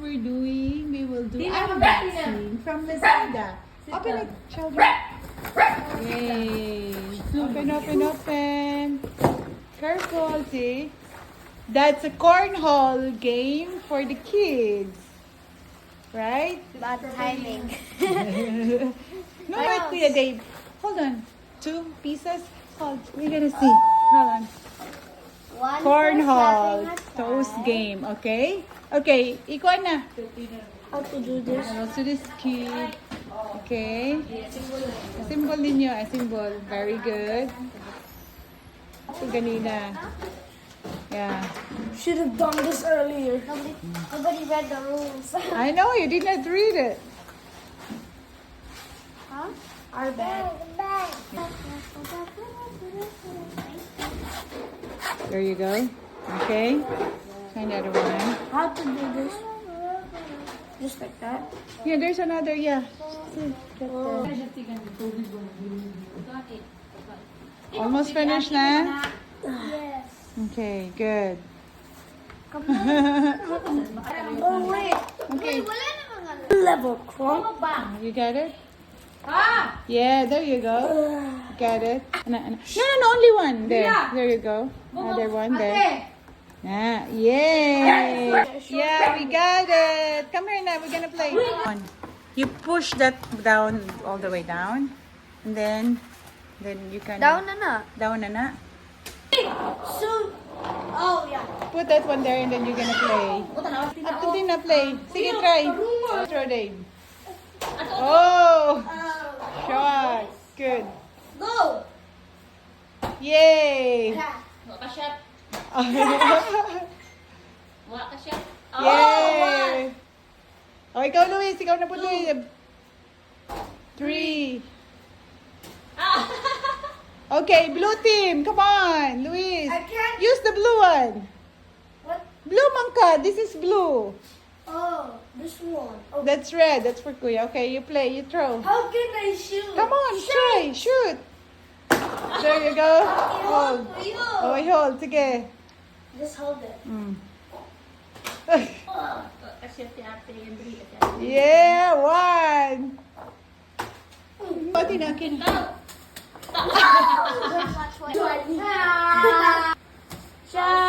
we're doing, we will do unboxing from Lazada. Open it, children. Yay. Open. Careful, see? That's a cornhole game for the kids. Right? Bad timing. No, wait, Kuya Dave. Hold on. 2 pieces. Hold. We're gonna see. Hold on. One Cornhole. for stepping Toast aside. game. Okay? Okay. Ikaw na. How to do this? Also this kid. Okay. Symbol ninyo. A symbol. Very good. Ito ganina. Yeah. Should have done this earlier. Nobody read the rules. I know. You did not read it. Huh? Our bad. There you go. Okay. Find the other one. How to do this? Just like that. Yeah, there's another. Yeah. See, get Oh. there. Almost finished na? Yes. Okay, good. Oh wait. Okay. Level crump. You got it? Yeah, there you go. Got it. No, only one. There. There you go. Another one there. Ah, yay. Yeah, we got it. Come here now. We're gonna play. You push that down all the way down. And then you can... Down na. Down na. So, oh yeah. Put that one there and then you're gonna play. Up to din na play. Sige, try. Throw Dave. Oh! Shot. Good. Go. Yay! Yay! Oh, ikaw, Luis. Ikaw na po, Luis. 3. Okay, blue team. Come on, Luis. I can't. Use the blue one. What? Blue mangka. This is blue. Oh, this one. Oh. That's red. That's for Kuya. Okay, you play. You throw. How can I shoot? Come on, try. Shoot. There you go. Hold. Oh, I hold. Sige. Just hold it. Mm. Yeah, 1. Pati na akin. Shot.